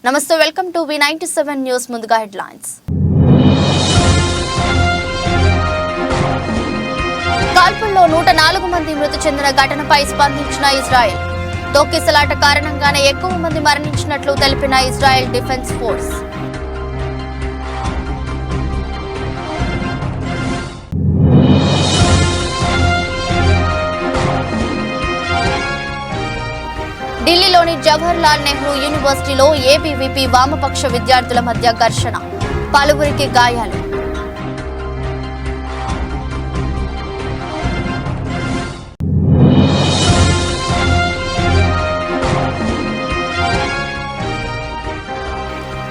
నమస్తే, welcome to V97 news. ముందుగా headlines. కాల్పుల్లో 104 మంది మృతి చెందిన ఘటనపై స్పందించిన ఇజ్రాయెల్. తొక్కిసలాట కారణంగానే ఎక్కువ మంది మరణించినట్లు తెలిపిన ఇజ్రాయెల్ డిఫెన్స్ ఫోర్స్. ఢిల్లీలోని జవహర్లాల్ నెహ్రూ యూనివర్సిటీలో ఏబీవీపీ వామపక్ష విద్యార్థుల మధ్య ఘర్షణ, పలువురికి గాయాలు.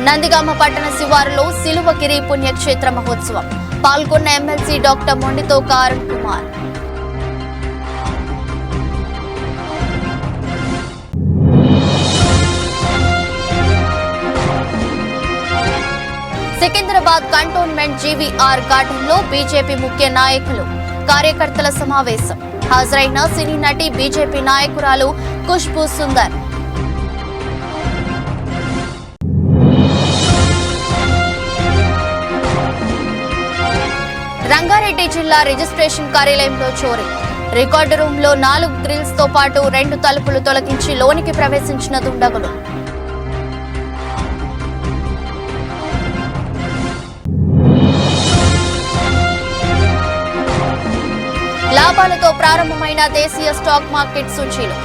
నందిగామ పట్టణ శివారులో సిలువగిరి పుణ్యక్షేత్ర మహోత్సవం. పాల్గొన్న MLC doctor Mondithoka Arun Kumar. Secunderabad cantonment GVR garden లో బీజేపీ ముఖ్య నాయకులు, కార్యకర్తల సమావేశం. హాజరైన సినీ నటి బీజేపీ నాయకురాలు ఖుష్బూ సుందర్. రంగారెడ్డి జిల్లా రిజిస్ట్రేషన్ కార్యాలయంలో చోరీ. రికార్డు రూమ్ లో 4 గ్రిల్స్ తో పాటు 2 తలుపులు తొలగించి లోనికి ప్రవేశించిన దుండగులు. లాభాలతో ప్రారంభమైన దేశీయ స్టాక్ మార్కెట్ సూచీలు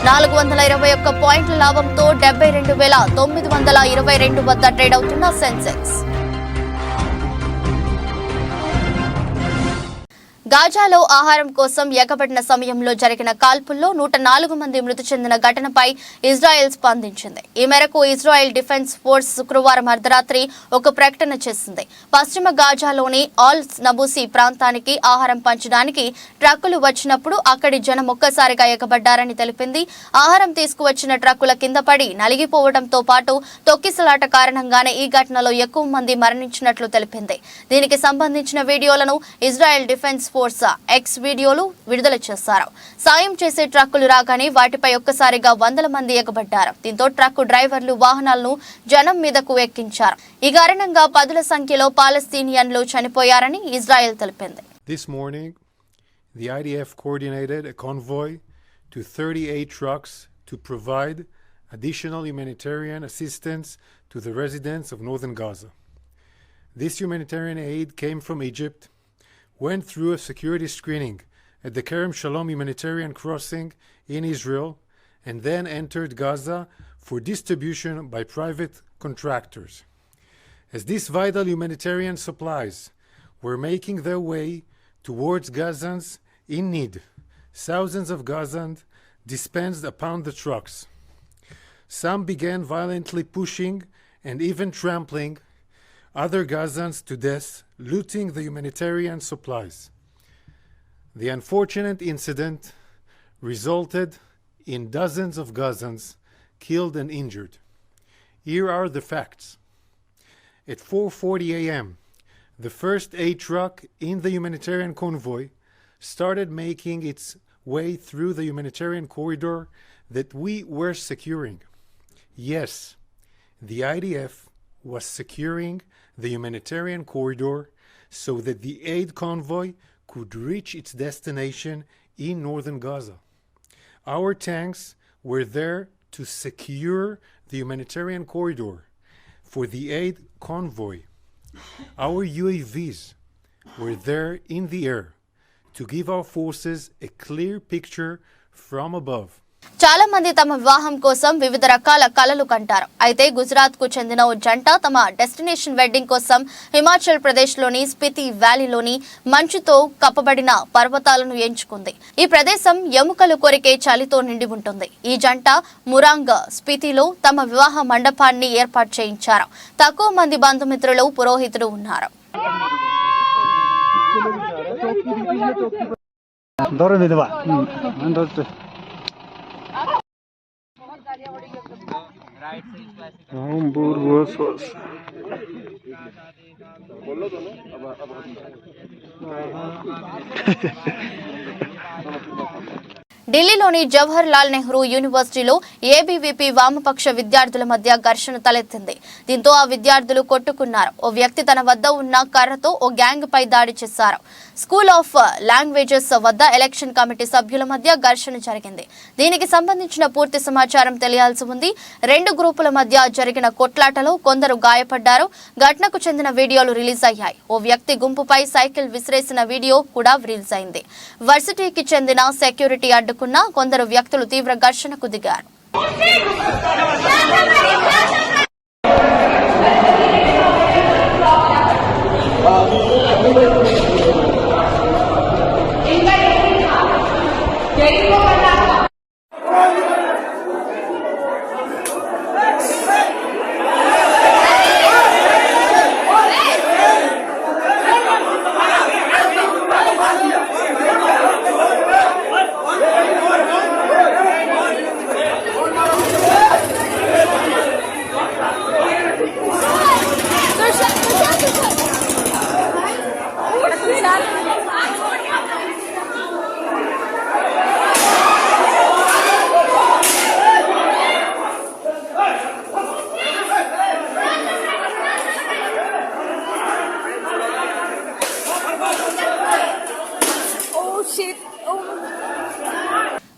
421 పాయింట్ల లాభంతో 72,922 వద్ద ట్రేడ్ అవుతున్న సెన్సెక్స్. గాజాలో ఆహారం కోసం ఎగబడిన సమయంలో జరిగిన కాల్పుల్లో 104 మంది మృతి చెందిన ఘటనపై ఇజ్రాయెల్ స్పందించింది. ఈ మేరకు ఇజ్రాయెల్ డిఫెన్స్ ఫోర్స్ శుక్రవారం అర్ధరాత్రి ఒక ప్రకటన చేసింది. పశ్చిమ గాజాలోని ఆల్ నబూసి ప్రాంతానికి ఆహారం పంచడానికి ట్రక్కులు వచ్చినప్పుడు అక్కడి జనం ఒక్కసారిగా ఎగబడ్డారని తెలిపింది. ఆహారం తీసుకువచ్చిన ట్రక్కుల కింద పడి నలిగిపోవడంతో పాటు తొక్కిసలాట కారణంగానే ఈ ఘటనలో ఎక్కువ మంది మరణించినట్లు తెలిపింది. దీనికి సంబంధించిన వీడియోలను ఇజ్రాయెల్ డిఫెన్స్ ఫోర్స్ ఎక్స్ వీడియోలు విడుదల చేశారు. సాయం చేసే ట్రక్కులు రాగానే వాటిపై ఒక్కసారిగా వందల మంది ఎగబడ్డారు. దీంతో ట్రక్కు డ్రైవర్లు వాహనాలను జనం మీదకు ఎక్కించారు. ఈ కారణంగా పదుల సంఖ్యలో పాలస్తీనియన్లు చనిపోయారని ఇజ్రాయెల్ తెలిపింది. This morning, the IDF coordinated a convoy to 38 trucks to provide additional humanitarian assistance to the residents of northern Gaza. This humanitarian aid came from Egypt, went through a security screening at the Kerem Shalom humanitarian crossing in Israel, and then entered Gaza for distribution by private contractors. As these vital humanitarian supplies were making their way towards Gazans in need, thousands of Gazans dispensed upon the trucks. Some began violently pushing and even trampling other Gazans to death, looting the humanitarian supplies. The unfortunate incident resulted in dozens of Gazans killed and injured. Here are the facts. At 4:40 a.m., the first aid truck in the humanitarian convoy started making its way through the humanitarian corridor that we were securing. Yes, the IDF was securing the humanitarian corridor so that the aid convoy could reach its destination in northern Gaza. Our tanks were there to secure the humanitarian corridor for the aid convoy. Our UAVs were there in the air to give our forces a clear picture from above. చాలా మంది తమ వివాహం కోసం వివిధ రకాల కలలు కంటారు. అయితే గుజరాత్ కు చెందిన ఓ జంట తమ డెస్టినేషన్ వెడ్డింగ్ కోసం హిమాచల్ ప్రదేశ్ లోని స్పితి వ్యాలీలోని మంచుతో కప్పబడిన పర్వతాలను ఎంచుకుంది. ఈ ప్రదేశం ఎముకలు కొరికే చలితో నిండి ఉంటుంది. ఈ జంట మురాంగ్ స్పితిలో తమ వివాహ మండపాన్ని ఏర్పాటు చేయించారు. తక్కువ మంది బంధుమిత్రులు, పురోహితుడు ఉన్నారు. ఢిల్లీలోని జవహర్ లాల్ నెహ్రూ యూనివర్సిటీలో ఏబీవీపీ వామపక్ష విద్యార్థుల మధ్య ఘర్షణ తలెత్తింది. దీంతో ఆ విద్యార్థులు కొట్టుకున్నారు. ఓ వ్యక్తి తన వద్ద ఉన్న కర్రతో ఓ గ్యాంగ్ పై దాడి చేశారు. స్కూల్ ఆఫ్ లాంగ్వేజెస్ వద్ద ఎలక్షన్ కమిటీ సభ్యుల మధ్య ఘర్షణ జరిగింది. దీనికి సంబంధించిన పూర్తి సమాచారం తెలియాల్సి ఉంది. రెండు గ్రూపుల మధ్య జరిగిన కొట్లాటలో కొందరు గాయపడ్డారు. ఘటనకు చెందిన వీడియోలు రిలీజ్ అయ్యాయి. ఓ వ్యక్తి గుంపుపై సైకిల్ విసిరేసిన వీడియో కూడా రిలీజ్ అయింది. వర్సిటీకి చెందిన సెక్యూరిటీ అడ్డుకున్న కొందరు వ్యక్తులు తీవ్ర ఘర్షణకు దిగారు.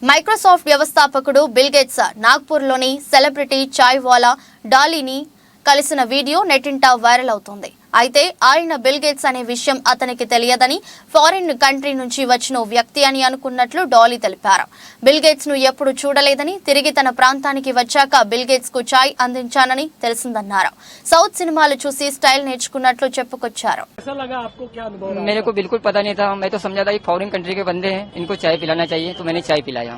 మైక్రోసాఫ్ట్ వ్యవస్థాపకుడు బిల్ గేట్స్ నాగ్పూర్లోని సెలబ్రిటీ చాయ్ వాలా డాలీని కలిసిన వీడియో నెట్టింట వైరల్ అవుతోంది. అయితే ఆయన బిల్ గేట్స్ అనే విషయం అతనికి తెలియదని, ఫారిన్ కంట్రీ నుంచి వచ్చిన వ్యక్తి అని అనుకున్నట్లు డాలీ తెలిపారు. బిల్ గేట్స్ ను ఎప్పుడు చూడలేదని, తిరిగి తన ప్రాంతానికి వచ్చాక బిల్ గేట్స్ కు చాయ్ అందించానని తెలిసిందన్నారు. సౌత్ సినిమాలు చూసి స్టైల్ నేర్చుకున్నట్లు చెప్పుకొచ్చారు. मेरे को बिल्कुल पता नहीं था, मैं तो समझा था कि फॉरेन कंट्री के बंदे हैं, इनको चाय पिलाना चाहिए, तो मैंने चाय पिलाया.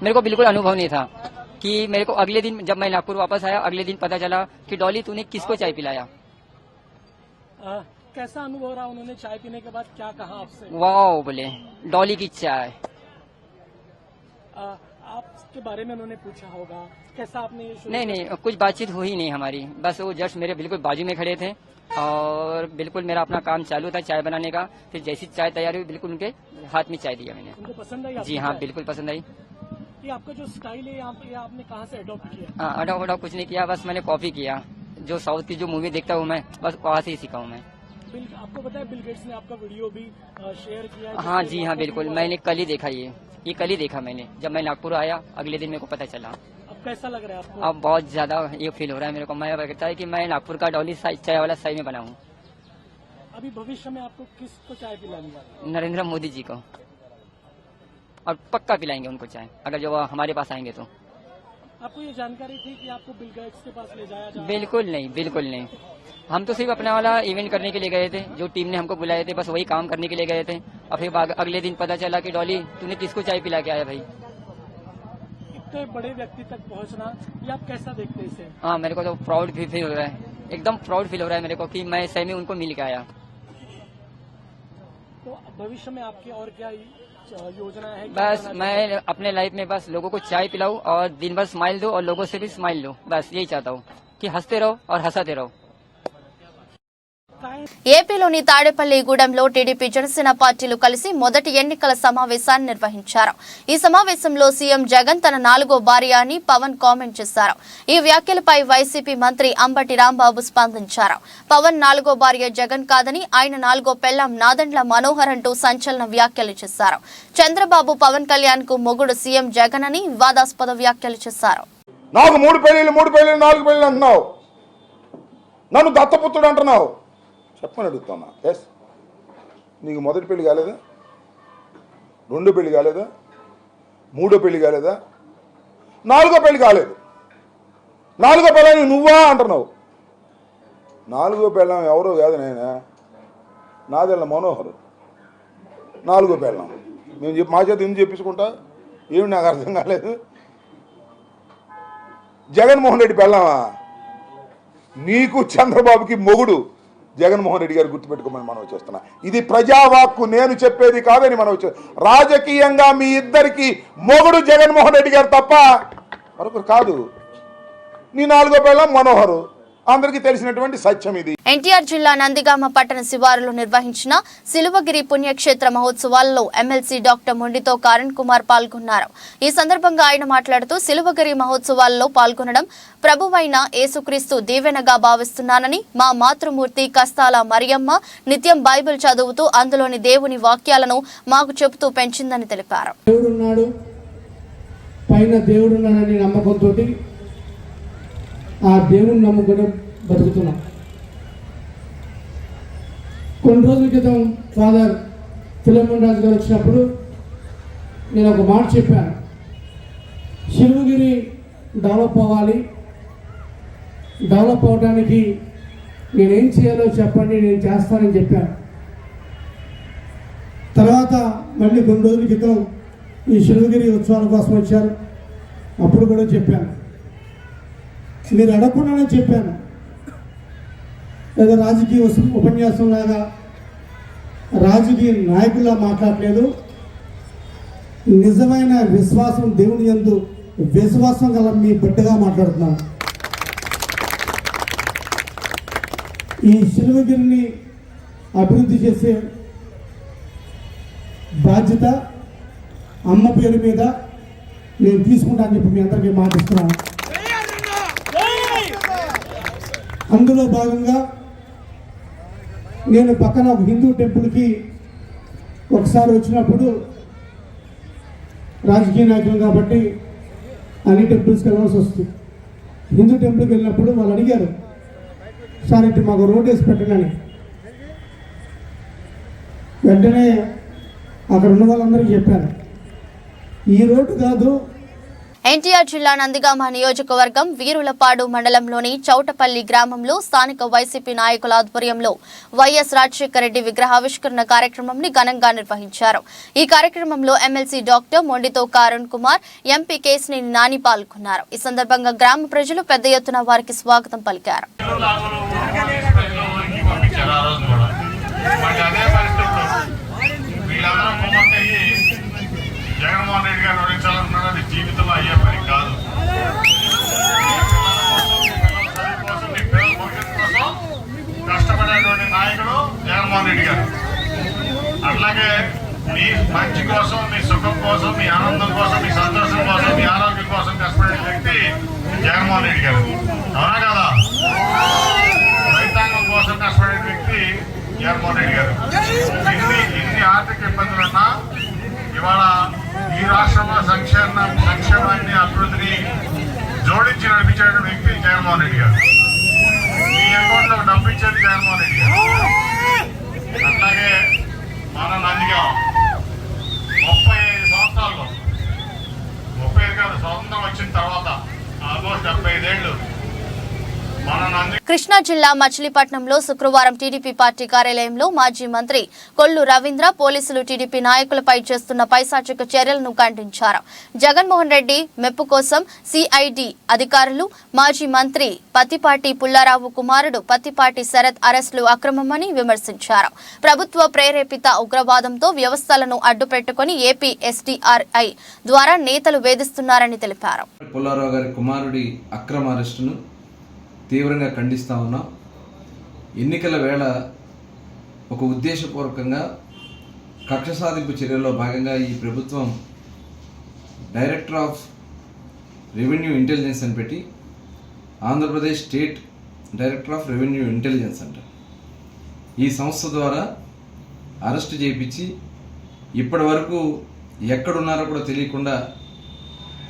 मेरे को बिल्कुल अनुभव नहीं था कि मेरे को अगले दिन जब मैं नागपुर वापस आया, अगले दिन पता चला कि डॉली तूने किसको चाय पिलाया. कैसा अनुभव रहा उन्होंने चाय पीने के बाद, क्या कहा आपसे? वाओ बोले, डॉली की चाय. आपके बारे में उन्होंने पूछा होगा, कैसा आपने ये शुरू नहीं कुछ बातचीत हुई नहीं हमारी, बस वो जस्ट मेरे बिल्कुल बाजू में खड़े थे और बिल्कुल मेरा अपना काम चालू था चाय बनाने का. फिर जैसी चाय तैयार हुई बिल्कुल उनके हाथ में चाय दिया मैंने. उनको पसंद आई? जी हाँ, बिल्कुल पसंद आई. ये आपका जो स्टाइल है यहाँ पे, ये आपने कहाँ से अडॉप्ट किया? अडॉप्ट कुछ नहीं किया, बस मैंने कॉपी किया. जो साउथ की जो मूवी देखता हूँ मैं, बस वहाँ से ही सीखा हूँ मैं. आपको पता है बिल गेट्स ने आपका वीडियो भी शेयर किया है? हाँ जी हाँ, बिल्कुल. मैंने कल ही देखा ये कल ही देखा मैंने. जब मैं नागपुर आया अगले दिन मेरे को पता चला. अब कैसा लग रहा है आपको? अब बहुत ज्यादा ये फील हो रहा है मेरे को. मैं कहता है कि मैं नागपुर का डॉली चाय वाला सही में बना हूँ. अभी भविष्य में आपको किसको चाय पिलानी है? नरेंद्र मोदी जी को, और पक्का पिलाएंगे उनको चाय अगर जो हमारे पास आएंगे तो. आपको ये जानकारी थी कि आपको बिल गेट्स के पास ले जाया जाए? बिल्कुल नहीं. हम तो सिर्फ अपना वाला इवेंट करने के लिए गए थे, जो टीम ने हमको बुलाए थे बस वही काम करने के लिए गए थे. और फिर अगले दिन पता चला कि डॉली तूने किसको चाय पिला के आया भाई. इतने बड़े व्यक्ति तक पहुंचना, ये आप कैसा देखते हैं इसे? हाँ, मेरे को तो प्राउड भी फील हो रहा है, एकदम प्राउड फील हो रहा है मेरे को कि मैं सही में उनको मिल के आया. तो भविष्य में आपकी और क्या योजना है? बस मैं अपने लाइफ में बस लोगों को चाय पिलाऊं और दिन भर स्माइल दो और लोगों से भी स्माइल लो, बस यही चाहता हूँ कि हंसते रहो और हंसाते रहो. ఏపీలోని తాడేపల్లిగూడెంలో టీడీపీ జనసేన పార్టీలు కలిసి మొదటి ఎన్నికల సమావేశాన్ని నిర్వహించారు. ఈ సమావేశంలో సీఎం జగన్ తన 4వ భార్య అని పవన్ కామెంట్ చేశారు. ఈ వ్యాఖ్యలపై వైసీపీ మంత్రి అంబటి రాంబాబు స్పందించారు. పవన్ 4వ భార్య జగన్ కాదని, ఆయన 4వ పెళ్లాం నాదెండ్ల మనోహర్ అంటూ సంచలన వ్యాఖ్యలు చేశారు. చంద్రబాబు పవన్ కళ్యాణ్ కు మొగుడు సీఎం జగన్ అని వివాదాస్పద వ్యాఖ్యలు చేశారు. నాకు 3 పెళ్లిళ్ళు 4 పెళ్లిళ్ళు అంటున్నావు, నన్ను దత్తపుత్రుడు అంటున్నావు, చెప్పని అడుగుతున్నా. ఎస్, నీకు మొదటి పెళ్లి కాలేదా? 2వ పెళ్లి కాలేదా? 3వ పెళ్లి కాలేదా? 4వ పెళ్లి కాలేదు. 4వ పెళ్ళాన్ని నువ్వా అంటున్నావు. 4వ పెళ్ళాం ఎవరో కాదు, నేనే, నాదెళ్ళ మనోహర్ 4వ పెళ్ళాం. మేము మా చేత ఎందుకు చెప్పించుకుంటా? ఏమి నాకు అర్థం కాలేదు. జగన్మోహన్ రెడ్డి పెళ్ళామా? నీకు చంద్రబాబుకి మొగుడు జగన్మోహన్ రెడ్డి గారు గుర్తుపెట్టుకోమని మనం చేస్తున్నా. ఇది ప్రజావాక్కు, నేను చెప్పేది కాదని మనం రాజకీయంగా మీ ఇద్దరికి మొగుడు జగన్మోహన్ రెడ్డి గారు తప్ప మరొకరు కాదు. నీ 4వ పెళ్ళాం మనోహరు, అందరికీ తెలిసినటువంటి సత్యం ఇది. ఎన్టీఆర్ జిల్లా నందిగామ పట్టణ శివారులో నిర్వహించిన సిలువగిరి పుణ్యక్షేత్ర మహోత్సవాల్లో ఎమ్మెల్సీ డాక్టర్ మొండితో కరణ్ కుమార్ పాల్గొన్నారు. ఈ సందర్భంగా ఆయన మాట్లాడుతూ సిలువగిరి మహోత్సవాల్లో పాల్గొనడం ప్రభువైన యేసుక్రీస్తు దీవెనగా భావిస్తున్నానని, మా మాతృమూర్తి కస్తాల మరియమ్మ నిత్యం బైబిల్ చదువుతూ అందులోని దేవుని వాక్యాలను మాకు చెబుతూ పెంచిందని తెలిపారు. దేవుడున్నాడని నమ్మకంతో ఆ దేవుని నమ్ముకుని బతుకుతున్నాం. కొన్ని రోజుల క్రితం ఫాదర్ ఫిలమోన్ రాజు గారు వచ్చినప్పుడు నేను ఒక మాట చెప్పాను, సిలువగిరి డెవలప్ అవ్వాలి, డెవలప్ అవడానికి నేనేం చేయాలో చెప్పండి, నేను చేస్తానని చెప్పాను. తర్వాత మళ్ళీ కొన్ని రోజుల క్రితం ఈ సిలువగిరి ఉత్సవాల కోసం వచ్చారు, అప్పుడు కూడా చెప్పాను, మీరు అడగకుండానే చెప్పాను. లేదా రాజకీయ ఉపన్యాసం లాగా రాజకీయ నాయకుల్లా మాట్లాడలేదు, నిజమైన విశ్వాసం దేవుని యందు విశ్వాసం గల మీ బిడ్డగా మాట్లాడుతున్నాను. ఈ సిలువగిరిని అభివృద్ధి చేసే బాధ్యత అమ్మ పేరు మీద నేను తీసుకుంటానని చెప్పి మీ అందరికీ మాటిస్తున్నాను. అందులో భాగంగా నేను పక్కన ఒక హిందూ టెంపుల్కి ఒకసారి వచ్చినప్పుడు, రాజకీయ నాయకులు కాబట్టి అన్ని టెంపుల్స్కి వెళ్ళాల్సి వస్తుంది. హిందూ టెంపుల్కి వెళ్ళినప్పుడు వాళ్ళు అడిగారు, సార్ ఇటు మాకు రోడ్ వేసి పెట్టండి. వెంటనే అక్కడ ఉన్న వాళ్ళందరికీ చెప్పాను, ఈ రోడ్డు కాదు. ఎన్టీఆర్ జిల్లా నందిగామ నియోజకవర్గం వీరులపాడు మండలంలోని చౌటపల్లి గ్రామంలో స్థానిక వైసీపీ నాయకుల ఆధ్వర్యంలో వైఎస్ రాజశేఖర రెడ్డి విగ్రహావిష్కరణ కార్యక్రమంని ఘనంగా నిర్వహించారు. ఈ కార్యక్రమంలో ఎమ్మెల్సీ డాక్టర్ మొండితో కరణ్ కుమార్, ఎంపీ కేశినేని నాని పాల్గొన్నారు. ఈ సందర్భంగా గ్రామ ప్రజలు పెద్ద ఎత్తున వారికి స్వాగతం పలికారు. జగన్మోహన్ రెడ్డి గారు ఓడించాలనుకున్నారు, అది జీవితంలో అయ్యే పని కాదు. కష్టపడేటువంటి నాయకుడు జగన్మోహన్ రెడ్డి గారు. అట్లాగే మీ మంచి కోసం, మీ సుఖం కోసం, మీ ఆనందం కోసం, మీ సంతోషం కోసం, మీ ఆరోగ్యం కోసం కష్టపడే వ్యక్తి జగన్మోహన్ రెడ్డి గారు. అవునా కదా? రైతాంగం కోసం కష్టపడే వ్యక్తి జగన్మోహన్ రెడ్డి గారు. ఇన్ని ఆర్థిక ఇబ్బందులున్నా ఇవాళ ఈ రాష్ట్రంలో సంక్షేమాన్ని, అభివృద్ధిని జోడించి నడిపించే వ్యక్తి జగన్మోహన్ రెడ్డి గారు. మీ అకౌంట్ లో డబ్బు ఇచ్చేది జగన్మోహన్ రెడ్డి గారు. అట్లాగే మన నందిగాం 35 సంవత్సరాల్లో, 35 కాదు, స్వతంత్రం వచ్చిన తర్వాత ఆల్మోస్ట్ 75 ఏళ్ళు కృష్ణా జిల్లా మచిలీపట్నంలో శుక్రవారం టీడీపీ పార్టీ కార్యాలయంలో మాజీ మంత్రి కొల్లు రవీంద్ర పోలీసులు టీడీపీ నాయకులపై చేస్తున్న పైశాచిక చర్యలను ఖండించారు. జగన్మోహన్ రెడ్డి మెప్పు కోసం సిఐడి అధికారులు మాజీ మంత్రి పత్తిపాటి పుల్లారావు కుమారుడు పత్తిపాటి శరత్ అరెస్టులు అక్రమమని విమర్శించారు. ప్రభుత్వ ప్రేరేపిత ఉగ్రవాదంతో వ్యవస్థలను అడ్డుపెట్టుకుని ఏపీ ఎస్డీఆర్ఐ ద్వారా నేతలు వేధిస్తున్నారని తెలిపారు. పుల్లారావు గారి కుమారుడి అక్రమ అరెస్టును తీవ్రంగా ఖండిస్తూ ఉన్నాం. ఎన్నికల వేళ ఒక ఉద్దేశపూర్వకంగా కక్ష సాధింపు చర్యల్లో భాగంగా ఈ ప్రభుత్వం డైరెక్టర్ ఆఫ్ రెవెన్యూ ఇంటెలిజెన్స్ అని పెట్టి Andhra Pradesh state director of revenue intelligence అంటారు. ఈ సంస్థ ద్వారా అరెస్ట్ చేయించి ఇప్పటి వరకు ఎక్కడున్నారో కూడా తెలియకుండా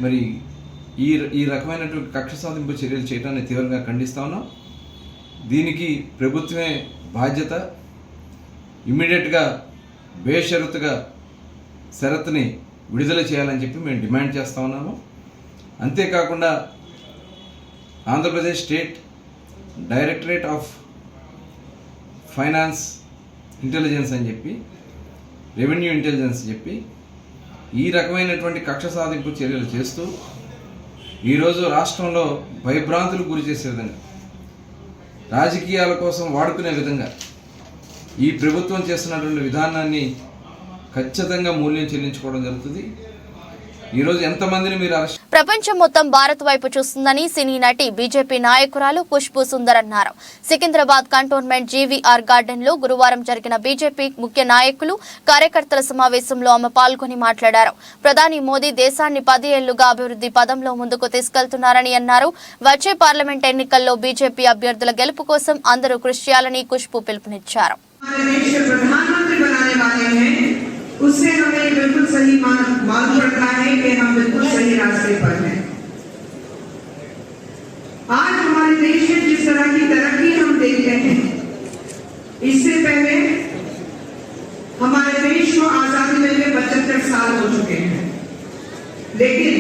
మరి ఈ రకమైనటువంటి కక్ష సాధింపు చర్యలు చేయడాన్ని తీవ్రంగా ఖండిస్తా ఉన్నాం. దీనికి ప్రభుత్వమే బాధ్యత. ఇమ్మీడియట్గా బేషరతుగా షరతుని విడుదల చేయాలని చెప్పి మేము డిమాండ్ చేస్తూ ఉన్నాము. అంతేకాకుండా Andhra Pradesh state directorate of finance intelligence అని చెప్పి, రెవెన్యూ ఇంటెలిజెన్స్ చెప్పి ఈ రకమైనటువంటి కక్ష సాధింపు చర్యలు చేస్తూ ఈరోజు రాష్ట్రంలో భయభ్రాంతులకు గురి చేసే విధంగా, రాజకీయాల కోసం వాడుకునే విధంగా ఈ ప్రభుత్వం చేస్తున్నటువంటి విధానాన్ని ఖచ్చితంగా మూల్యం చెల్లించుకోవడం జరుగుతుంది. ఈరోజు ఎంతమందిని మీరు అరెస్ట్ ప్రపంచం మొత్తం భారత్ వైపు చూస్తుందని సినీ నటి బీజేపీ నాయకురాలు ఖుష్బూ సుందర్ అన్నారు. సికింద్రాబాద్ కంటోన్మెంట్ జీవీఆర్ గార్డెన్ లో గురువారం జరిగిన బీజేపీ ముఖ్య నాయకులు కార్యకర్తల సమావేశంలో ఆమె పాల్గొని మాట్లాడారు. ప్రధాని మోదీ దేశాన్ని 10 ఏళ్లుగా అభివృద్ధి పదంలో ముందుకు తీసుకెళ్తున్నారని అన్నారు. వచ్చే పార్లమెంట్ ఎన్నికల్లో బీజేపీ అభ్యర్థుల గెలుపు కోసం అందరూ కృషి చేయాలని ఖుష్బూ పిలుపునిచ్చారు. उससे हमें बिल्कुल सही मालूम पड़ता है कि हम बिल्कुल सही रास्ते पर हैं। आज हमारे देश में जिस तरह की तरक्की हम देखते हैं, इससे पहले हमारे देश को आजादी मिलने 75 साल हो चुके हैं, लेकिन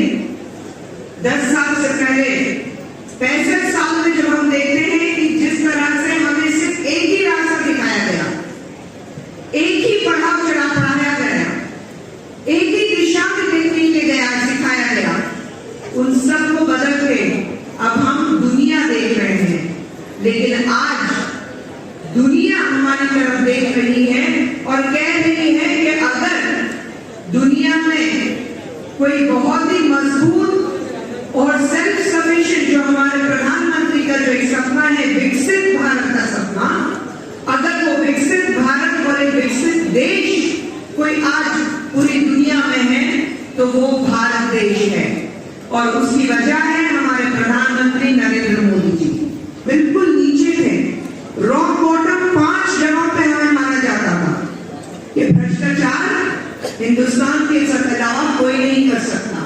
10 साल से पहले 65 साल में जब हम देखते हैं कि जिस तरह से हमें सिर्फ एक ही रास्ता दिखाया गया, एक ही पड़ाव चढ़ा पढ़ाया गया, एक ही दिशा में देखने के गया सिखाया गया, उन सब को बदल के अब हम दुनिया देख रहे हैं। लेकिन आज दुनिया हमारी तरफ देख रही है और कह रही है कि अगर दुनिया में कोई बहुत ही मजबूत और सेल्फ सफिशिएंट जो हमारे प्रधानमंत्री का जो एक सपना है, विकसित भारत का सपना, अगर वो विकसित भारत और एक विकसित देश कोई आज पूरी दुनिया में है तो वो भारत देश है। और उसकी वजह है हमारे प्रधानमंत्री नरेंद्र मोदी जी। बिल्कुल नीचे थे, रॉक बॉटम 5 जगहों पे हमें माना जाता था। ये भ्रष्टाचार हिंदुस्तान के अलावा कोई नहीं कर सकता।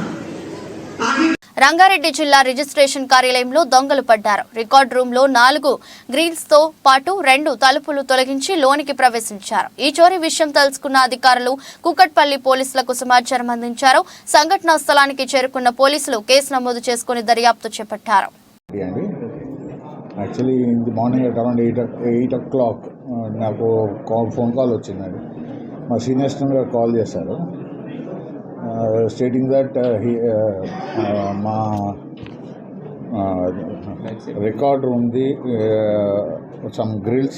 आगे రంగారెడ్డి జిల్లా రిజిస్ట్రేషన్ కార్యాలయంలో దొంగలు పడ్డారు. రికార్డ్ రూమ్ లో 4 గ్రిల్స్ తో పాటు 2 తలుపులు తొలగించి లోనికి ప్రవేశించారు. ఈ చోరీ విషయం తెలుసుకున్న అధికారులు కుకట్పల్లి పోలీసులకు సమాచారం అందించారు. సంఘటనా స్థలానికి చేరుకున్న పోలీసులు కేసు నమోదు చేసుకుని దర్యాప్తు చేపట్టారు. యాక్చువల్లీ ఇది మార్నింగ్ అరౌండ్ 8 o'clock నాకు ఫోన్ కాల్ వచ్చిందండి. మా సీనియర్ స్టూడెంట్ కాల్ చేశారు, stating that మా record room some grills,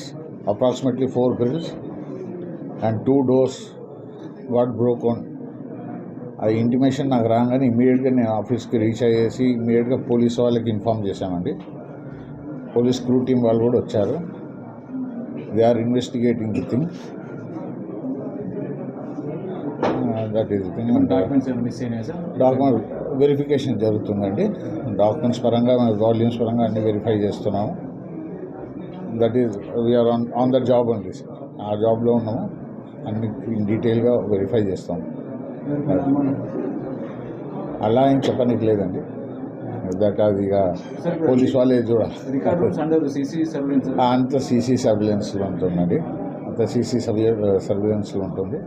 approximately 4 grills and 2 doors got broken. ఆ ఇంటిమేషన్ నాకు రాగానే ఇమ్మీడియట్గా నేను ఆఫీస్కి రీచ్ అయ్యేసి ఇమ్మీడియట్గా పోలీస్ వాళ్ళకి ఇన్ఫామ్ చేశామండి. పోలీస్ క్రూ టీం వాళ్ళు కూడా వచ్చారు. They are investigating the thing. That is document verification జరుగుతుందండి. డాక్యుమెంట్స్ పరంగా వాల్యూమ్స్ పరంగా అన్ని వెరిఫై చేస్తున్నాము. That is we're on the job అండి. ఆ జాబ్లో ఉన్నాము, అన్ని డీటెయిల్గా వెరిఫై చేస్తాము. అలా ఏం చెప్పడానికి లేదండి. దట్ అది ఇక పోలీస్ వాళ్ళే చూడాలి. అంత సీసీ సర్విలెన్స్లో ఉంటుందండి, అంత సీసీ సర్విలెన్స్లో ఉంటుంది.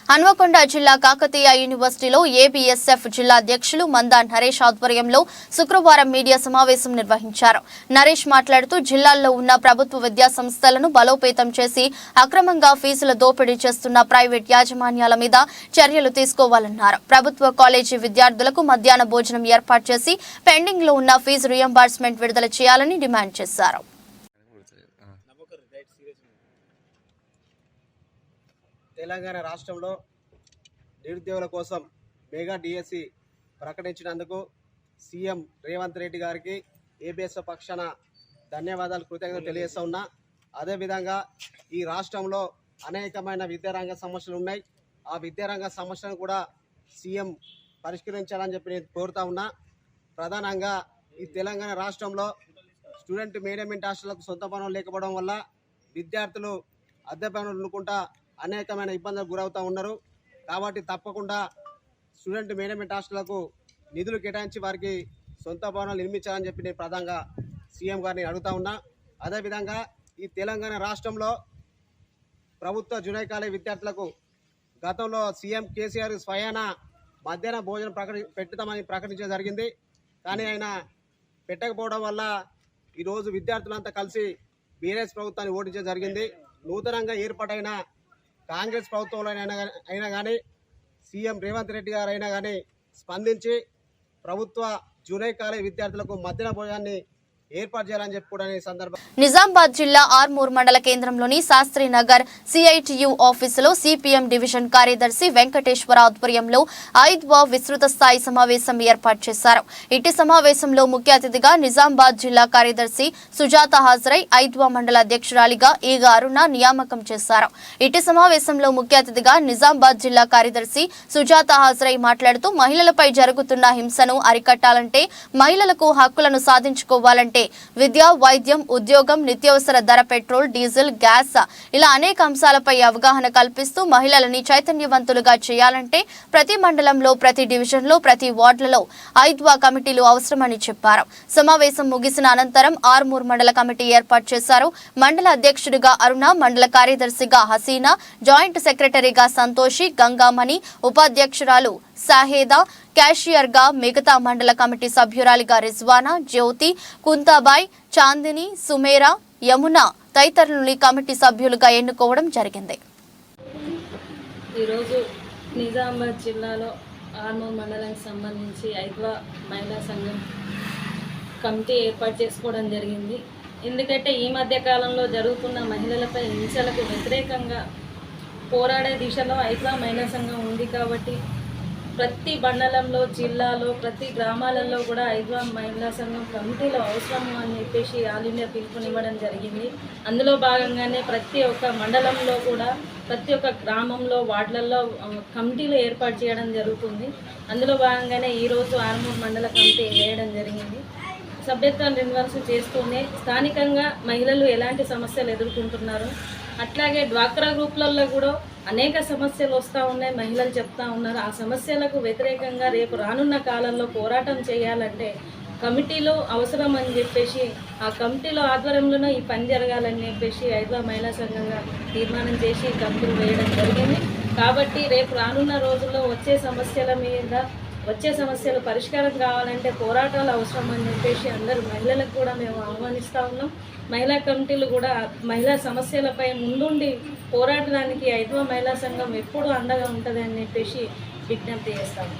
హన్మకొండ జిల్లా కాకతీయ యూనివర్సిటీలో ఏబీఎస్ఎఫ్ జిల్లా అధ్యక్షులు మందా నరేష్ ఆధ్వర్యంలో శుక్రవారం మీడియా సమావేశం నిర్వహించారు. నరేష్ మాట్లాడుతూ జిల్లాల్లో ఉన్న ప్రభుత్వ విద్యా సంస్థలను బలోపేతం చేసి అక్రమంగా ఫీజుల దోపిడీ చేస్తున్న ప్రైవేట్ యాజమాన్యాల మీద చర్యలు తీసుకోవాలన్నారు. ప్రభుత్వ కాలేజీ విద్యార్థులకు మధ్యాహ్న భోజనం ఏర్పాటు చేసి పెండింగ్ లో ఉన్న ఫీజు రియంబర్స్మెంట్ విడుదల చేయాలని డిమాండ్ చేశారు. తెలంగాణ రాష్ట్రంలో నిరుద్యోగుల కోసం మెగా డిఎస్సి ప్రకటించినందుకు సీఎం రేవంత్ రెడ్డి గారికి ఏబీఎస్ఎఫ్ పక్షాన ధన్యవాదాలు, కృతజ్ఞతలు తెలియజేస్తూ ఉన్నా. అదేవిధంగా ఈ రాష్ట్రంలో అనేకమైన విద్యారంగ సమస్యలు ఉన్నాయి. ఆ విద్యారంగ సమస్యలను కూడా సీఎం పరిష్కరించాలని చెప్పి నేను కోరుతా ఉన్నా. ప్రధానంగా ఈ తెలంగాణ రాష్ట్రంలో స్టూడెంట్ మేనేజ్మెంట్ హాస్టళ్లకు సొంత భవనం లేకపోవడం వల్ల విద్యార్థులు అద్దె భవనాలు అనుకుంటా అనేకమైన ఇబ్బందులకు గురవుతూ ఉన్నారు. కాబట్టి తప్పకుండా స్టూడెంట్ మేనేజ్మెంట్ హాస్టళ్లకు నిధులు కేటాయించి వారికి సొంత భవనాలు నిర్మించాలని చెప్పి నేను ప్రధానంగా సీఎం గారిని అడుగుతా ఉన్నా. అదేవిధంగా ఈ తెలంగాణ రాష్ట్రంలో ప్రభుత్వ జూనియర్ కాలేజ్ విద్యార్థులకు గతంలో సీఎం కేసీఆర్ స్వయాన మధ్యాహ్న భోజనం పెట్టుతామని ప్రకటించడం జరిగింది. కానీ ఆయన పెట్టకపోవడం వల్ల ఈరోజు విద్యార్థులంతా కలిసి బీఆర్ఎస్ ప్రభుత్వాన్ని ఓడించడం జరిగింది. నూతనంగా ఏర్పాటైన కాంగ్రెస్ ప్రభుత్వంలో అయినా కానీ సీఎం రేవంత్ రెడ్డి గారు అయినా కానీ స్పందించి ప్రభుత్వ జూనియర్ కాలేజ్ విద్యార్థులకు మధ్యాహ్న భోజనాన్ని ఏర్పాటు చేయాలని చెప్పి కూడా ఈ సందర్భం నిజామాబాద్ జిల్లా ఆర్మూర్ మండల కేంద్రంలోని శాస్త్రి నగర్ సిఐటియు ఆఫీసులో సిపిఎం డివిజన్ కార్యదర్శి వెంకటేశ్వర ఆధ్వర్యంలో 5వ విస్తృత స్థాయి సమావేశం ఏర్పాటు చేశారు. ఇటు సమావేశంలో ముఖ్య అతిథిగా నిజామాబాద్ జిల్లా కార్యదర్శి సుజాత హాజరై 5వ మండల అధ్యక్షురాలిగా ఈగ అరుణ నియామకం చేశారు. ఇటు సమావేశంలో ముఖ్య అతిథిగా నిజామాబాద్ జిల్లా కార్యదర్శి సుజాత హాజరై మాట్లాడుతూ మహిళలపై జరుగుతున్న హింసను అరికట్టాలంటే, మహిళలకు హక్కులను సాధించుకోవాలంటే విద్య, వైద్యం, ఉద్యోగం, నిత్యావసర ధర, పెట్రోల్, డీజిల్, గ్యాస్ ఇలా అనేక అంశాలపై అవగాహన కల్పిస్తూ మహిళలని చైతన్యవంతులుగా చేయాలంటే ప్రతి మండలంలో, ప్రతి డివిజన్లో, ప్రతి వార్డులలో 5వ కమిటీలు అవసరమని చెప్పారు. సమావేశం ముగిసిన అనంతరం ఆర్మూర్ మండల కమిటీ ఏర్పాటు చేశారు. మండల అధ్యక్షుడిగా అరుణ, మండల కార్యదర్శిగా హసీనా, జాయింట్ సెక్రటరీగా సంతోషి, గంగామణి, ఉపాధ్యక్షురాలు సాహేదా, క్యాషియర్ గా మిగతా మండల కమిటీ సభ్యురాలిగా రిజ్వానా, జ్యోతి, కుంతాబాయ్, చాందిని, సుమేరా, యమున తదితరులని కమిటీ సభ్యులుగా ఎన్నుకోవడం జరిగింది. ఈరోజు నిజామాబాద్ జిల్లాలో ఆర్మూర్ మండలానికి సంబంధించి 5వ మహిళా సంఘం కమిటీ ఏర్పాటు చేసుకోవడం జరిగింది. ఎందుకంటే ఈ మధ్య కాలంలో జరుగుతున్న మహిళలపై హింసలకు వ్యతిరేకంగా పోరాడే దిశలో 5వ మహిళా సంఘం ఉంది. కాబట్టి ప్రతి మండలంలో, జిల్లాలో, ప్రతి గ్రామాలలో కూడా 5వ మహిళా సంఘం కమిటీలో అవసరం అని చెప్పేసి ఆల్ ఇండియా పిలుపునివ్వడం జరిగింది. అందులో భాగంగానే ప్రతి ఒక్క మండలంలో కూడా, ప్రతి ఒక్క గ్రామంలో, వార్డులలో కమిటీలు ఏర్పాటు చేయడం జరుగుతుంది. అందులో భాగంగానే ఈరోజు ఆర్మూర్ మండల కమిటీ వేయడం జరిగింది. సభ్యత్వాన్ని రెన్యువల్స్ చేస్తూనే స్థానికంగా మహిళలు ఎలాంటి సమస్యలు ఎదుర్కొంటున్నారు, అట్లాగే డ్వాక్రా గ్రూపులలో కూడా అనేక సమస్యలు వస్తూ ఉన్నాయి, మహిళలు చెప్తా ఉన్నారు. ఆ సమస్యలకు వ్యతిరేకంగా రేపు రానున్న కాలంలో పోరాటం చేయాలంటే కమిటీలు అవసరం అని చెప్పేసి ఆ కమిటీలో ఆధ్వర్యంలోనే ఈ పని జరగాలని చెప్పేసి 5వ మహిళా సంఘంగా తీర్మానం చేసి కమిటీలు వేయడం జరిగింది. కాబట్టి రేపు రానున్న రోజుల్లో వచ్చే సమస్యలు పరిష్కారం కావాలంటే పోరాటాలు అవసరం అని చెప్పేసి అందరూ మహిళలకు కూడా మేము ఆహ్వానిస్తూ ఉన్నాం. మహిళా కమిటీలు కూడా మహిళా సమస్యలపై ముందుండి పోరాడడానికి 5వ మహిళా సంఘం ఎప్పుడూ అండగా ఉంటుంది అని చెప్పేసి విజ్ఞప్తి చేస్తాము.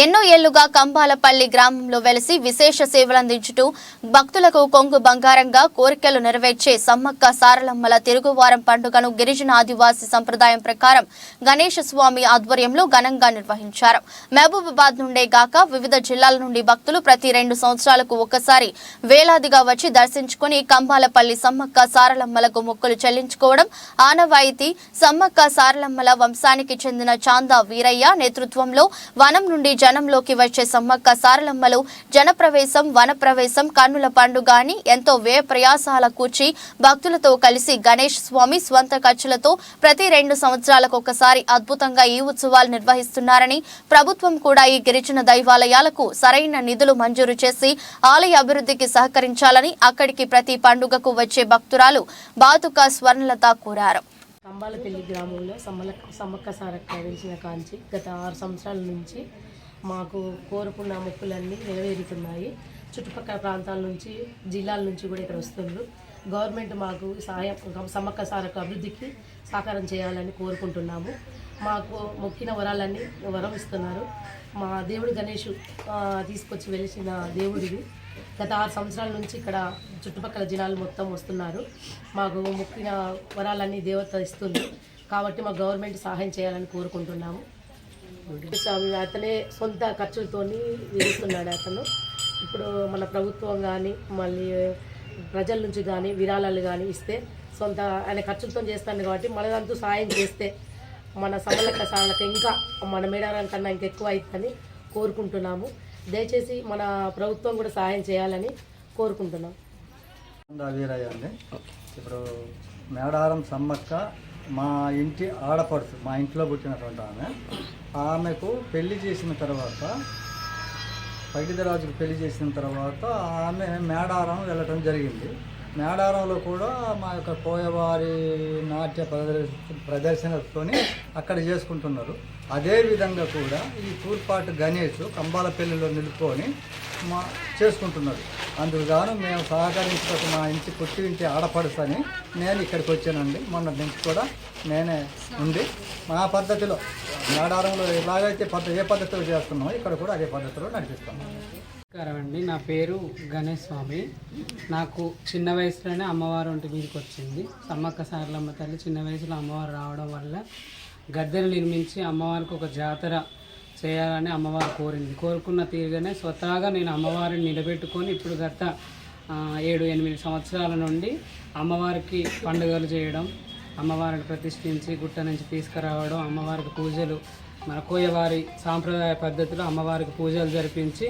ఎన్నో ఏళ్లుగా కంబాలపల్లి గ్రామంలో వెలిసి విశేష సేవలందించుతూ భక్తులకు కొంగు బంగారంగా కోరికలు నెరవేర్చే సమ్మక్క సారలమ్మల తిరుగువారం పండుగను గిరిజన ఆదివాసీ సంప్రదాయం ప్రకారం గణేశ స్వామి ఆధ్వర్యంలో ఘనంగా నిర్వహించారు. మహబూబాబాద్ నుండే గాక వివిధ జిల్లాల నుండి భక్తులు ప్రతి 2 సంవత్సరాలకు ఒక్కసారి వేలాదిగా వచ్చి దర్శించుకుని కంబాలపల్లి సమ్మక్క సారలమ్మలకు మొక్కులు చెల్లించుకోవడం ఆనవాయితీ. సమ్మక్క సారలమ్మల వంశానికి చెందిన చాందా వీరయ్య నేతృత్వంలో వనం నుండి జనంలోకి వచ్చే సమ్మక్క సారలమ్మలు జనప్రవేశం, వనప్రవేశం, కన్నుల పండుగ అని ఎంతో వ్యయ ప్రయాసాల కూర్చి భక్తులతో కలిసి గణేష్ స్వామి స్వంత ఖర్చులతో ప్రతి 2 సంవత్సరాలకు ఒకసారి అద్భుతంగా ఈ ఉత్సవాలు నిర్వహిస్తున్నారని, ప్రభుత్వం కూడా ఈ గిరిజన దైవాలయాలకు సరైన నిధులు మంజూరు చేసి ఆలయ అభివృద్ధికి సహకరించాలని అక్కడికి ప్రతి పండుగకు వచ్చే భక్తురాలు బాతుక స్వర్ణలత కోరారు. కంబాలపల్లి గ్రామంలో సమ్మక్క సారక్క వెలిసిన కాంచి గత 6 సంవత్సరాల నుంచి మాకు కోరుకున్న మొక్కులన్నీ నెరవేరుతున్నాయి. చుట్టుపక్కల ప్రాంతాల నుంచి, జిల్లాల నుంచి కూడా ఇక్కడ వస్తున్నారు. గవర్నమెంట్ మాకు సహాయం సమ్మక్క సారక్క అభివృద్ధికి సహకారం చేయాలని కోరుకుంటున్నాము. మాకు మొక్కిన వరాలన్నీ వరం ఇస్తున్నారు. మా దేవుడు గణేష్ తీసుకొచ్చి వెలిసిన దేవుడిది. గత 6 సంవత్సరాల నుంచి ఇక్కడ చుట్టుపక్కల జిల్లాలు మొత్తం వస్తున్నారు. మాకు మొక్కిన వరాలన్నీ దేవత ఇస్తుంది. కాబట్టి మాకు గవర్నమెంట్ సహాయం చేయాలని కోరుకుంటున్నాము. స్వామి అతనే సొంత ఖర్చులతో ఇస్తున్నాడు. అతను ఇప్పుడు మన ప్రభుత్వం కానీ మళ్ళీ ప్రజల నుంచి కానీ విరాళాలు కానీ ఇస్తే సొంత ఆయన ఖర్చులతో చేస్తాడు. కాబట్టి మనదంతూ సాయం చేస్తే మన సమ్మక్క సారలక్క ఇంకా మన మేడారం కన్నా ఇంకెక్కువ అవుతుందని కోరుకుంటున్నాము. దయచేసి మన ప్రభుత్వం కూడా సహాయం చేయాలని కోరుకుంటున్నాం. వీరయ్య అండి. ఇప్పుడు మేడారం సమ్మక్క మా ఇంటి ఆడపడుచు, మా ఇంట్లో పుట్టినటువంటి ఆమెకు పెళ్లి చేసిన తర్వాత, పగిడిదరాజుకు పెళ్లి చేసిన తర్వాత ఆమె మేడారం వెళ్ళటం జరిగింది. మేడారంలో కూడా మా యొక్క కోయవారి నాట్య ప్రదర్శనతోని అక్కడ చేసుకుంటున్నారు. అదేవిధంగా కూడా ఈ తూర్పాటు గణేష్ కంబాలపల్లిలో నిలుపుకొని చేసుకుంటున్నారు. అందుకు గాను మేము సహకరించడానికి మా ఇంటి పుట్టి ఇంటి ఆడపడుసని నేను ఇక్కడికి వచ్చానండి. మొన్న నుంచి కూడా నేనే ఉండి మా పద్ధతిలో మేడారంలో ఎలాగైతే ఏ పద్ధతిలో చేస్తున్నామో ఇక్కడ కూడా అదే పద్ధతిలో నడిపిస్తున్నాం. నమస్కారం అండి, నా పేరు గణేష్ స్వామి. నాకు చిన్న వయసులోనే అమ్మవారు ఒంటి మీదకి వచ్చింది. సమ్మక్క సారలమ్మ తల్లి చిన్న వయసులో అమ్మవారు రావడం వల్ల గద్దెలు నిర్మించి అమ్మవారికి ఒక జాతర చేయాలని అమ్మవారు కోరుకున్న తీరుగానే స్వతహాగా నేను అమ్మవారిని నిలబెట్టుకొని ఇప్పుడు గత 7-8 సంవత్సరాల నుండి అమ్మవారికి పండుగలు చేయడం, అమ్మవారిని ప్రతిష్ఠించి గుట్ట నుంచి తీసుకురావడం, అమ్మవారికి పూజలు మన కోయవారి సాంప్రదాయ పద్ధతిలో అమ్మవారికి పూజలు జరిపించి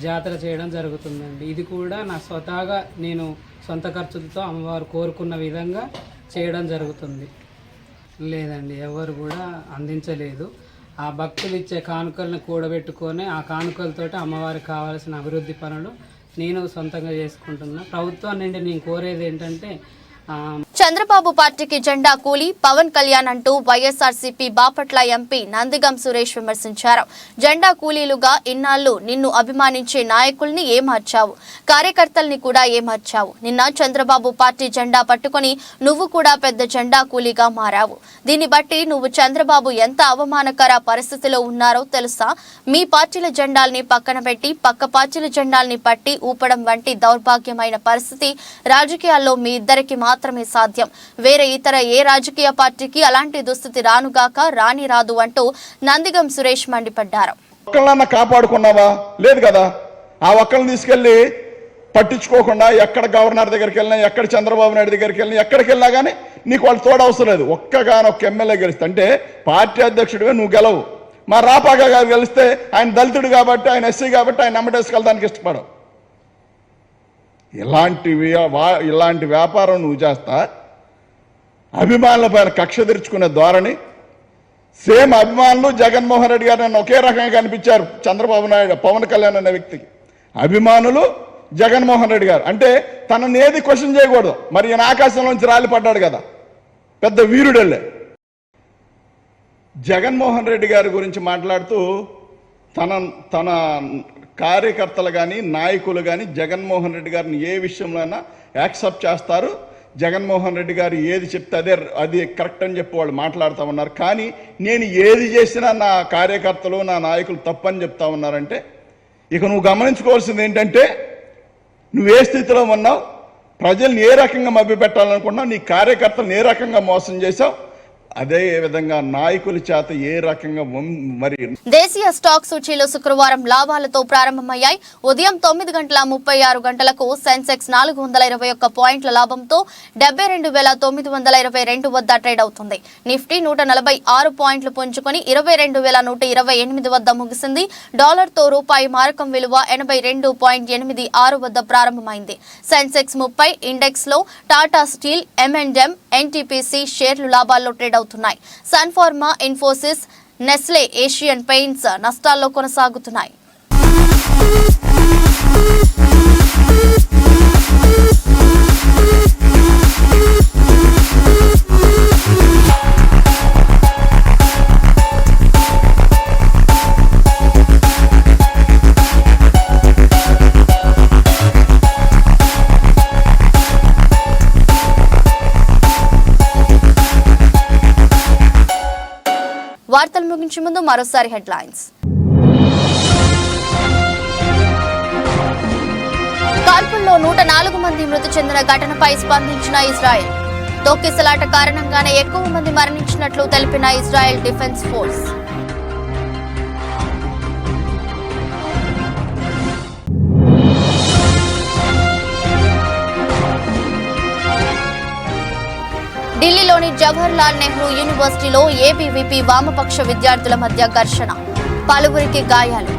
జాతర చేయడం జరుగుతుందండి. ఇది కూడా నా స్వతహాగా నేను సొంత ఖర్చులతో అమ్మవారు కోరుకున్న విధంగా చేయడం జరుగుతుంది. లేదండి, ఎవరు కూడా అందించలేదు. ఆ భక్తులు ఇచ్చే కానుకలను కూడబెట్టుకొని ఆ కానుకలతోటి అమ్మవారికి కావాల్సిన అభివృద్ధి పనులు నేను సొంతంగా చేసుకుంటున్నా. ప్రభుత్వం నుండి నేను కోరేది ఏంటంటే చంద్రబాబు పార్టీకి జెండా కూలి పవన్ కళ్యాణ్ అంటూ వైఎస్ఆర్సీపీ బాపట్ల ఎంపీ నందిగం సురేష్ విమర్శించారు. జెండా కూలీలుగా ఇన్నాళ్లు నిన్ను అభిమానించే నాయకుల్ని ఏమార్చావు, కార్యకర్తల్ని కూడా ఏమార్చావు. నిన్న చంద్రబాబు పార్టీ జెండా పట్టుకొని నువ్వు కూడా పెద్ద జెండా కూలీగా మారావు. దీన్ని బట్టి నువ్వు చంద్రబాబు ఎంత అవమానకర పరిస్థితిలో ఉన్నారో తెలుసా? మీ పార్టీల జెండాల్ని పక్కన పెట్టి పక్క పార్టీల జెండాల్ని పట్టి ఊపడం వంటి దౌర్భాగ్యమైన పరిస్థితి రాజకీయాల్లో మీ ఇద్దరికి మాత్రమే సాధ్యం. వేరే ఇతర ఏ రాజకీయ పార్టీకి అలాంటి దుస్థితి రానుగాక రాని రాదు అంటూ నందిగం సురేష్ మండిపడ్డారు. ఒక్కళ్ళన్నా కాపాడుకున్నావా? లేదు కదా. ఆ ఒక్కళ్ళని తీసుకెళ్లి పట్టించుకోకుండా ఎక్కడ గవర్నర్ దగ్గరికి వెళ్ళినా, ఎక్కడ చంద్రబాబు నాయుడు దగ్గరికి వెళ్ళినా, ఎక్కడికి వెళ్ళినా కానీ నీకు వాళ్ళు తోడవసరం లేదు. ఒక్క ఎమ్మెల్యే గెలిస్తే అంటే పార్టీ అధ్యక్షుడివే నువ్వు గెలవు. మా రాపాగా గారు గెలిస్తే ఆయన దళితుడు కాబట్టి, ఆయన ఎస్సీ కాబట్టి ఆయన నమ్మటేసుకెళ్ళడానికి ఇష్టపడవు. ఇలాంటి వ్యాపారం నువ్వు చేస్తా, అభిమానుల పైన కక్ష తెరుచుకునే ధోరణి. సేమ్ అభిమానులు జగన్మోహన్ రెడ్డి గారు ఒకే రకంగా కనిపించారు. చంద్రబాబు నాయుడు, పవన్ కళ్యాణ్ అనే వ్యక్తికి అభిమానులు జగన్మోహన్ రెడ్డి గారు అంటే తనని ఏది క్వశ్చన్ చేయకూడదు. మరి ఈయన ఆకాశంలోంచి రాలిపడ్డాడు కదా, పెద్ద వీరుడెళ్ళే. జగన్మోహన్ రెడ్డి గారి గురించి మాట్లాడుతూ తన కార్యకర్తలు కానీ నాయకులు కానీ జగన్మోహన్ రెడ్డి గారిని ఏ విషయంలోనైనా యాక్సెప్ట్ చేస్తారు. జగన్మోహన్ రెడ్డి గారు ఏది చెప్తే అది కరెక్ట్ అని చెప్పి వాళ్ళు మాట్లాడుతూ ఉన్నారు. కానీ నేను ఏది చేసినా నా కార్యకర్తలు నా నాయకులు తప్పని చెప్తా ఉన్నారంటే ఇక నువ్వు గమనించుకోవాల్సింది ఏంటంటే నువ్వు ఏ స్థితిలో ఉన్నావు, ప్రజల్ని ఏ రకంగా మభ్యపెట్టాలనుకున్నావు, నీ కార్యకర్తలను ఏ రకంగా మోసం చేశావు, అదే విధంగా నాయకుల చేత ఏ రకంగా మరి. దేశీయ స్టాక్ సూచీలు శుక్రవారం లాభాలతో ప్రారంభమయ్యాయి. ఉదయం 9:36 సెన్సెక్స్ 421 పాయింట్ల లాభంతో 72,922 వద్ద ట్రేడ్ అవుతుంది. నిఫ్టీ 146 పాయింట్లు పుంజుకొని 22,128 వద్ద ముగిసింది. డాలర్తో రూపాయి మారకం విలువ 82.86 వద్ద ప్రారంభమైంది. సెన్సెక్స్ 30 ఇండెక్స్ లో టాటా స్టీల్, M&M, NTPC షేర్లు లాభాల్లో ట్రేడ్ అవుతున్నాయి. సన్ ఫార్మా, ఇన్ఫోసిస్, నెస్లే, ఏషియన్ పెయింట్స్ నష్టాల్లో కొనసాగుతున్నాయి. వార్తలు ముగించే ముందు మరోసారి హెడ్లైన్స్. కాల్పుల్లో 104 మంది మృతి చెందిన ఘటనపై స్పందించిన ఇజ్రాయెల్. తొక్కిసలాట కారణంగానే ఎక్కువ మంది మరణించినట్లు తెలిపిన ఇజ్రాయెల్ డిఫెన్స్ ఫోర్స్. ఢిల్లీలోని జవహర్లాల్ నెహ్రూ యూనివర్సిటీలో ఏబీవీపీ వామపక్ష విద్యార్థుల మధ్య ఘర్షణ, పలువురికి గాయాలు.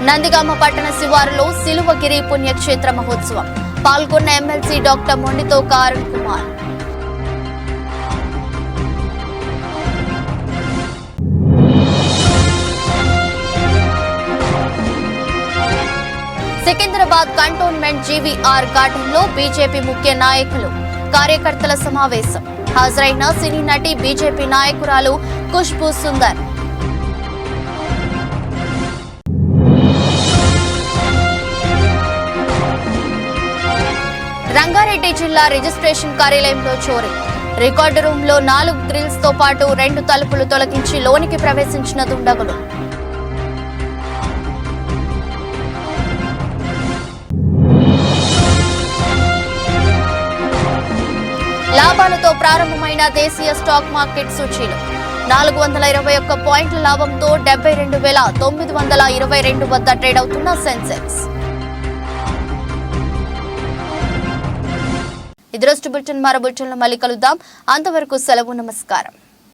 నందిగామ పట్టణ శివారులో సిలువగిరి పుణ్యక్షేత్ర మహోత్సవం. పాల్గొన్న MLC doctor Mondithoka Arun Kumar. Secunderabad cantonment GVR garden లో బీజేపీ ముఖ్య నాయకులు, కార్యకర్తల సమావేశం. హాజరైన సినీ నటి బీజేపీ నాయకురాలు ఖుష్బూ సుందర్. రంగారెడ్డి జిల్లా రిజిస్ట్రేషన్ కార్యాలయంలో చోరీ. రికార్డు రూమ్ లో 4 గ్రిల్స్ తో పాటు 2 తలుపులు తొలగించి లోనికి ప్రవేశించిన దుండగులు. లాభాలతో ప్రారంభమైన దేశీయ స్టాక్ మార్కెట్ సూచీలు 421 పాయింట్ల లాభంతో 72,922 వద్ద ట్రేడ్ అవుతున్న సెన్సెక్స్. ఇది రోజు బులెటిన్. మరో బులెటిన్లో మళ్ళీ కలుద్దాం. అంతవరకు సెలవు. నమస్కారం.